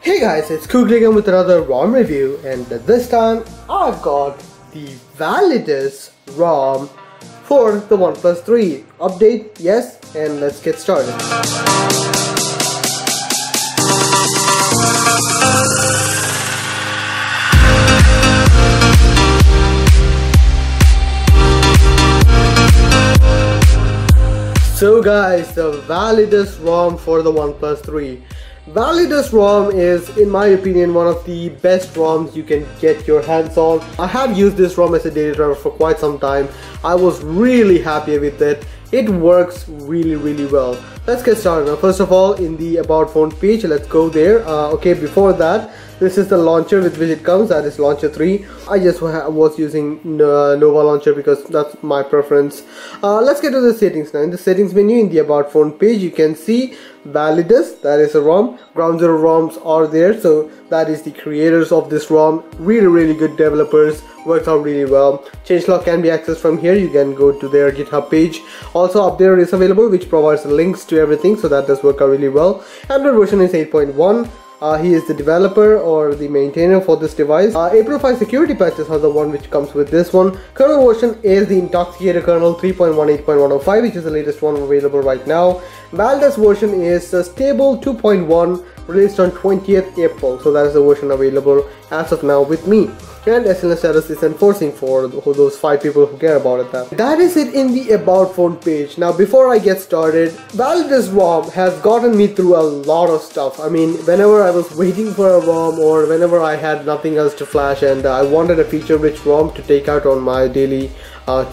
Hey guys, it's Kugli again with another ROM review, and this time I've got the Validus ROM for the OnePlus 3 update. Yes, and let's get started. So guys, the Validus ROM for the OnePlus 3. Validus ROM is, in my opinion, one of the best ROMs you can get your hands on. I have used this ROM as a daily driver for quite some time. I was really happy with it. It works really well. Let's get started. Now, first of all, in the About Phone page, let's go there. Okay, before that, this is the launcher with which it comes, that is Launcher 3. I just was using Nova Launcher because that's my preference. Let's get to the settings now. In the settings menu, in the About Phone page, you can see Validus, that is a ROM. Ground Zero ROMs are there, so that is the creators of this ROM. Really good developers, works out really well. Changelog can be accessed from here. You can go to their GitHub page. Also up there is available, which provides links to everything, so that does work out really well. Android version is 8.1. He is the developer or the maintainer for this device. April 5 security patches are the one which comes with this one. Kernel version is the Intoxicator kernel 3.18.105, which is the latest one available right now. Validus version is stable 2.1, released on 20th April. So that is the version available as of now with me. And SNS status is enforcing for those 5 people who care about it. That is it in the About Phone page. Now before I get started, Validus ROM has gotten me through a lot of stuff. I mean, whenever I was waiting for a ROM or whenever I had nothing else to flash and I wanted a feature-rich ROM to take out on my daily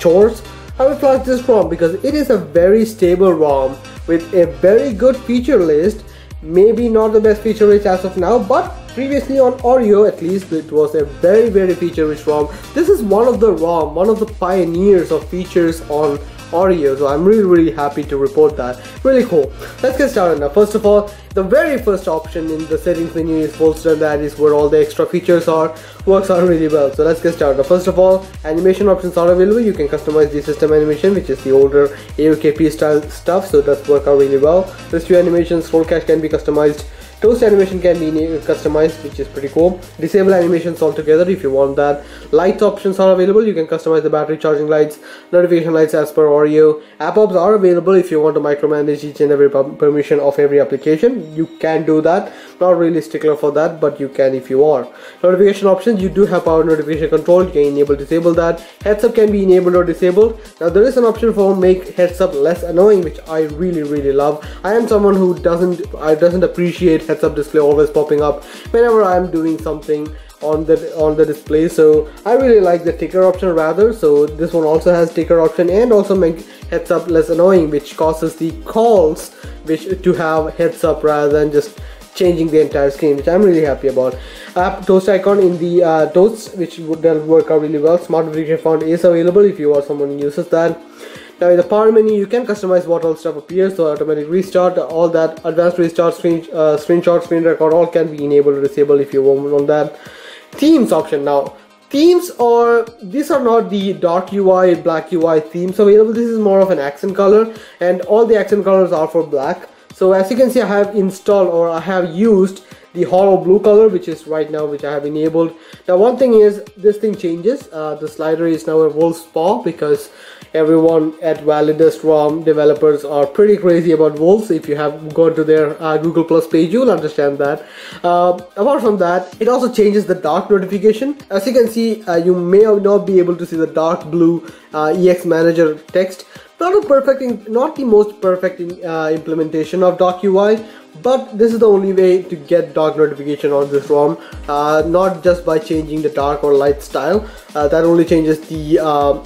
chores, I would flash this ROM because it is a very stable ROM with a very good feature list. Maybe not the best feature rich as of now, but previously on Oreo at least it was a very feature rich ROM. This is one of the pioneers of features on Oreo, so I'm really happy to report that. Really cool. Let's get started now. First of all, the very first option in the settings menu is bolster, and that is where all the extra features are. Works out really well. So let's get started. Now, first of all, animation options are available. You can customize the system animation, which is the older AOKP style stuff, so it does work out really well. This view animation, scroll cache can be customized. Toast animation can be customized, which is pretty cool. Disable animations altogether if you want that. Lights options are available. You can customize the battery charging lights, notification lights as per Oreo. App ops are available if you want to micromanage each and every permission of every application. You can do that. Not really stickler for that, but you can if you are. Notification options, you do have power notification control. You can enable, disable that. Heads up can be enabled or disabled. Now there is an option for make heads up less annoying, which I really love. I am someone who doesn't appreciate heads up display always popping up whenever I am doing something on the display, so I really like the ticker option rather. So this one also has ticker option and also make heads up less annoying, which causes the calls to have heads up rather than just changing the entire screen, which I'm really happy about. App toast icon in the toast, which would work out really well. Smart notification font is available if you are someone who uses that. Now in the power menu, you can customize what all stuff appears, so automatic restart, all that, advanced restart, screenshot, screen record, all can be enabled or disabled if you want that. Themes option now. These are not the dark UI, black UI themes available. This is more of an accent color, and all the accent colors are for black. So as you can see, I have installed or I have used the hollow blue color, which is right now, which I have enabled. Now one thing is, this thing changes. The slider is now a wolf's paw because everyone at Validus ROM developers are pretty crazy about wolves. If you have gone to their Google Plus page, you'll understand that. Apart from that, it also changes the dark notification. As you can see, you may not be able to see the dark blue EX Manager text. Not the most perfect implementation of dark UI, but this is the only way to get dark notification on this ROM, not just by changing the dark or light style. That only changes the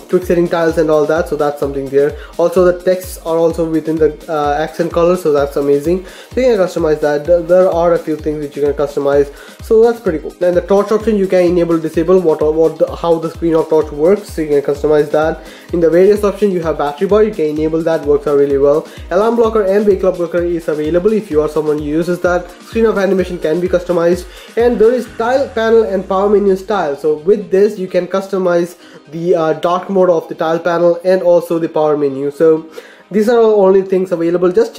quick setting tiles and all that, so that's something there. Also the texts are also within the accent color, so that's amazing. So you can customize that. There are a few things which you can customize, so that's pretty cool. Then the torch option, you can enable, disable how the screen of torch works, so you can customize that. In the various option, you have battery bar, you can enable that, works out really well. Alarm blocker and wake up blocker is available if you are someone who uses that. Screen of animation can be customized, and there is tile panel and power menu style. So with this, you can customize the dark mode of the tile panel and also the power menu. So These are all only things available. Just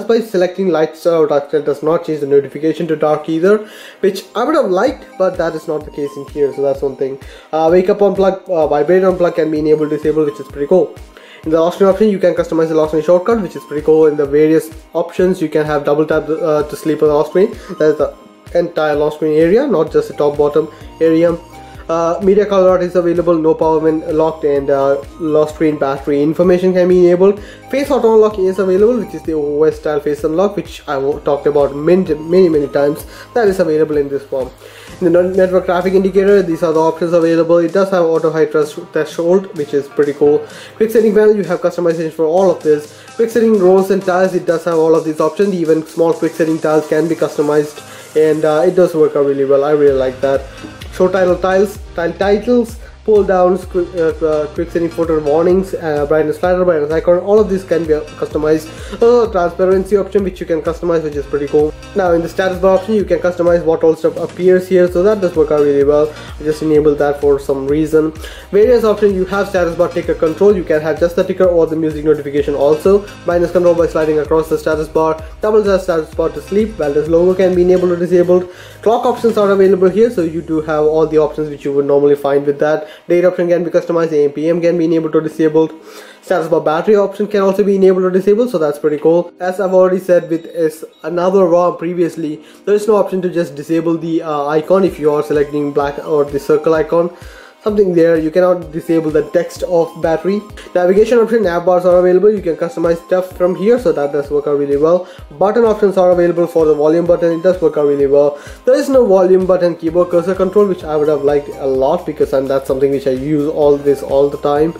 by selecting light or dark does not change the notification to dark either, which I would have liked, but that is not the case in here. So that's one thing. Wake up unplug, vibrate unplug can be enabled, disabled, which is pretty cool. In the lock screen option, you can customize the lock screen shortcut, which is pretty cool. In the various options, you can have double tap to sleep on the lock screen. That's the entire lock screen area, not just the top bottom area. Media call out is available, no power when locked, and lock screen battery information can be enabled. Face auto unlock is available, which is the OS style face unlock, which I talked about many times. That is available in this form. In the network traffic indicator, these are the options available. It does have auto high threshold, which is pretty cool. Quick setting panel, you have customization for all of this. Quick setting rows and tiles, it does have all of these options. Even small quick setting tiles can be customized, and it does work out really well. I really like that. Show title titles, pull downs, quick setting photo warnings, brightness slider, brightness icon, all of these can be customized. Transparency option, which you can customize, which is pretty cool. Now in the status bar option, you can customize what all stuff appears here, so that does work out really well. I just enabled that for some reason. Various options, you have status bar ticker control, you can have just the ticker or the music notification also. Brightness control by sliding across the status bar. Double the status bar to sleep. Validus logo can be enabled or disabled. Clock options are available here, so you do have all the options which you would normally find with that. Date option can be customized, AM PM can be enabled or disabled. Status bar battery option can also be enabled or disabled, so that's pretty cool. As I've already said with another ROM previously, there is no option to just disable the icon if you are selecting black or the circle icon. Something there, you cannot disable the text of battery. Navigation option, nav bars are available, you can customize stuff from here, so that does work out really well. Button options are available for the volume button, it does work out really well. There is no volume button keyboard cursor control, which I would have liked a lot, because that's something which I use all the time.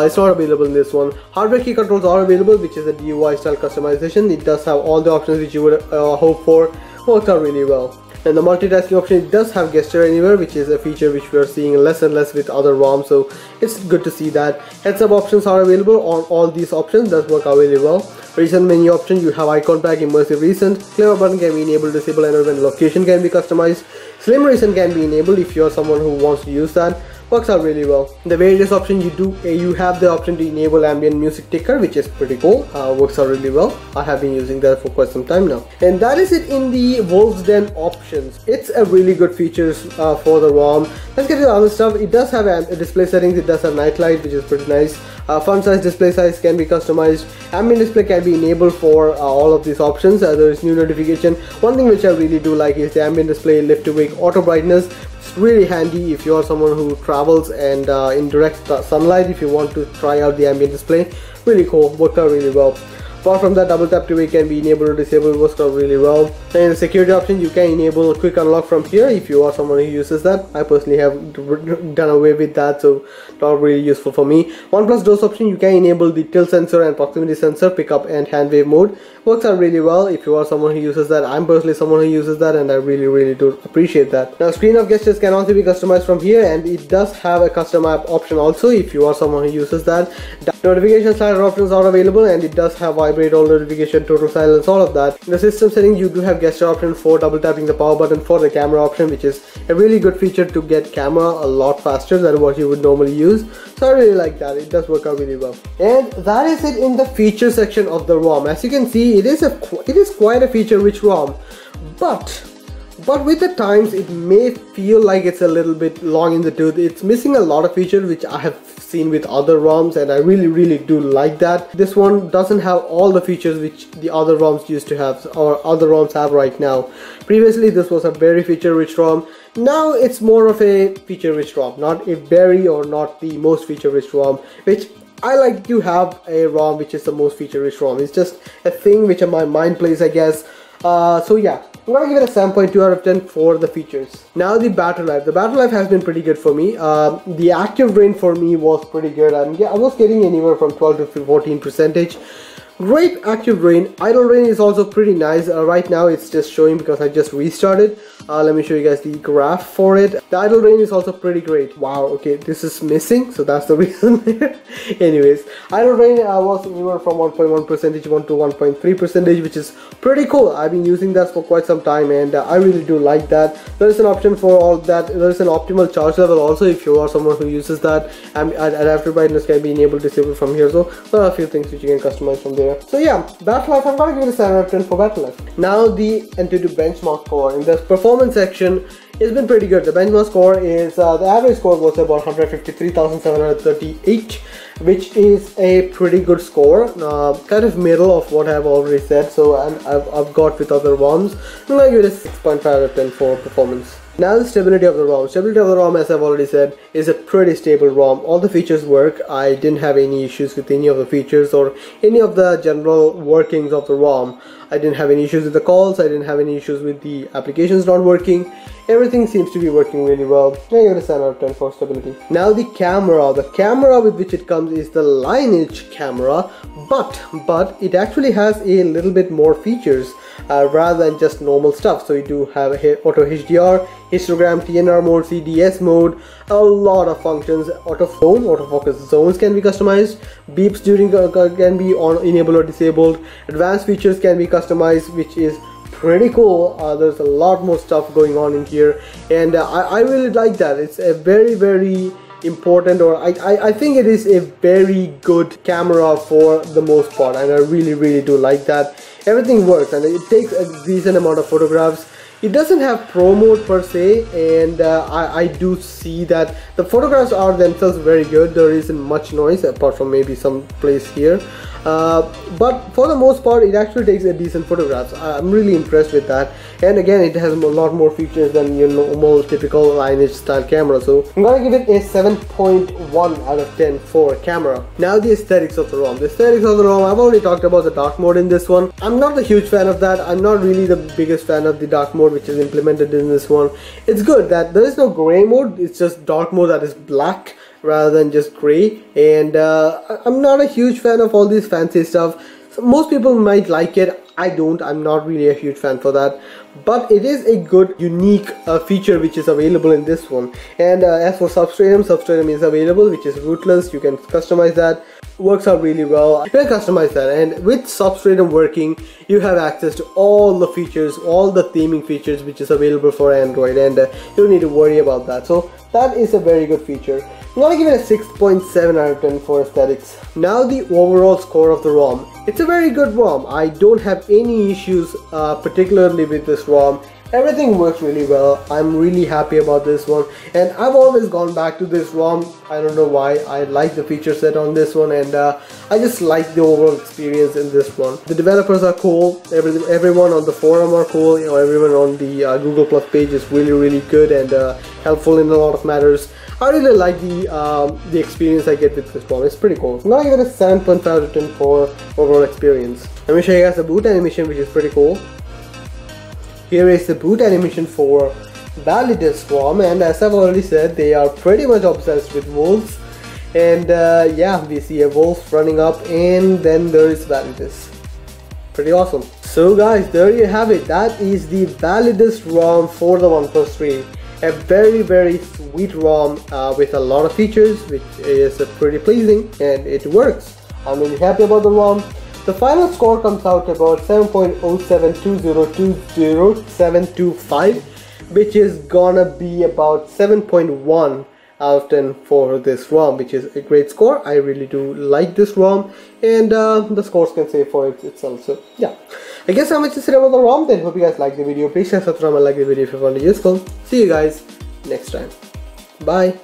It's not available in this one. Hardware key controls are available, which is a DUI style customization. It does have all the options which you would hope for. Works out really well. And the multitasking option, it does have gesture anywhere, which is a feature which we are seeing less and less with other ROMs, so it's good to see that. Heads up options are available on all these options, does work out really well. Recent menu option, you have icon pack, immersive recent, clever button can be enabled, disable, and when location can be customized. Slim recent can be enabled if you are someone who wants to use that. Works out really well. The various option, you have the option to enable ambient music ticker, which is pretty cool. Works out really well. I have been using that for quite some time now. And that is it in the Wolf's Den options. It's a really good features for the ROM. Let's get to the other stuff. It does have display settings. It does have night light, which is pretty nice. Font size, display size can be customized. Ambient display can be enabled for all of these options. There is new notification. One thing which I really do like is the ambient display lift to wake auto brightness. It's really handy if you are someone who travels and in direct sunlight, if you want to try out the ambient display. Really cool, worked out really well. Apart from that, double tap to wake can be enabled or disabled, works out really well. And in the security option, you can enable a quick unlock from here if you are someone who uses that. I personally have done away with that, so not really useful for me. OnePlus dose option, you can enable the tilt sensor and proximity sensor, pickup and hand wave mode. Works out really well if you are someone who uses that. I'm personally someone who uses that, and I really do appreciate that. Now, screen of gestures can also be customized from here, and it does have a custom app option also if you are someone who uses that. Notification slider options are available, and it does have vibrate, all notification, total silence, all of that. In the system settings, you do have gesture option for double tapping the power button for the camera option, which is a really good feature to get camera a lot faster than what you would normally use. So I really like that. It does work out really well. And that is it in the feature section of the ROM. As you can see, it is quite a feature-rich ROM, but with the times it may feel like it's a little bit long in the tooth. It's missing a lot of features which I have seen with other ROMs, and I really do like that. This one doesn't have all the features which the other ROMs used to have, or other ROMs have right now. Previously this was a very feature-rich ROM. Now it's more of a feature-rich ROM, not a very or not the most feature-rich ROM, which I like to have a ROM which is the most feature-rich ROM. It's just a thing which in my mind plays, I guess. So yeah, I'm gonna give it a 7.2 out of 10 for the features. Now the battery life. The battery life has been pretty good for me. The active drain for me was pretty good. I was getting anywhere from 12 to 14%. Great active rain. Idle rain is also pretty nice. Right now it's just showing because I just restarted. Let me show you guys the graph for it. The idle rain is also pretty great. Wow, okay, this is missing, so that's the reason there. Anyways, idle rain was anywhere from 1.1% to 1.3%, which is pretty cool. I've been using that for quite some time, and I really do like that. There is an option for all that. There is an optimal charge level also if you are someone who uses that, and adaptive brightness can be enabled, disabled from here. So there are a few things which you can customize from there. So yeah, battery life, I'm gonna give it a 7 out of 10 for battery life. Now the Antutu benchmark score. In the performance section, it's been pretty good. The benchmark score is, the average score was about 153,738, which is a pretty good score. Kind of middle of what I've already said, so I've got with other ROMs. I'm gonna give it a 6.5 out of 10 for performance. Now the stability of the ROM. Stability of the ROM, as I've already said, is a pretty stable ROM. All the features work. I didn't have any issues with any of the features or any of the general workings of the ROM. I didn't have any issues with the calls. I didn't have any issues with the applications not working. Everything seems to be working really well. I give it a 7 out of 10 for stability. Now the camera. The camera with which it comes is the lineage camera, but it actually has a little bit more features rather than just normal stuff. So you do have auto HDR, histogram, TNR mode, CDS mode, a lot of functions. Autofocus zones can be customized. Beeps during can be on enabled or disabled. Advanced features can be customized, which is pretty cool. There's a lot more stuff going on in here, and I really like that. It's a very important, or I think it is a very good camera for the most part, and I really do like that. Everything works and it takes a decent amount of photographs. It doesn't have pro mode per se, and I do see that the photographs are themselves very good. There isn't much noise apart from maybe some place here, but for the most part it actually takes a decent photographs. I'm really impressed with that, and again it has a lot more features than your normal typical lineage style camera. So I'm gonna give it a 7.1 out of 10 for camera. Now the aesthetics of the ROM. The aesthetics of the ROM, I've already talked about the dark mode in this one. I'm not a huge fan of that. I'm not really the biggest fan of the dark mode which is implemented in this one. It's good that there is no gray mode. It's just dark mode that is black rather than just gray, and I'm not a huge fan of all this fancy stuff. So most people might like it. I don't. I'm not really a huge fan for that, but it is a good unique feature which is available in this one. And as for substratum is available, which is rootless. You can customize that. Works out really well. You can customize that, and with substratum working, you have access to all the features, all the theming features which is available for Android, and you don't need to worry about that. So that is a very good feature. I'm gonna give it a 6.7 out of 10 for aesthetics. Now the overall score of the ROM. It's a very good ROM. I don't have any issues particularly with this ROM. Everything works really well. I'm really happy about this one, and I've always gone back to this ROM. I don't know why. I like the feature set on this one, and I just like the overall experience in this one. The developers are cool. Everyone on the forum are cool. You know, everyone on the Google Plus page is really good and helpful in a lot of matters. I really like the experience I get with this ROM. It's pretty cool. I'm gonna give it a 7.5 out of 10 for overall experience. Let me show you guys the boot animation, which is pretty cool. Here is the boot animation for Validus ROM, and as I've already said, they are pretty much obsessed with wolves. And yeah, we see a wolf running up, and then there is Validus. Pretty awesome. So guys, there you have it. That is the Validus ROM for the OnePlus 3. A very sweet ROM with a lot of features, which is pretty pleasing, and it works. I'm really happy about the ROM. The final score comes out about 7.072020725, which is gonna be about 7.1 out of 10 for this ROM, which is a great score. I really do like this ROM, and the scores can say for itself. So yeah, I guess how much to say about the ROM then. Hope you guys like the video. Please share, subscribe, and like the video if you found it useful. See you guys next time. Bye.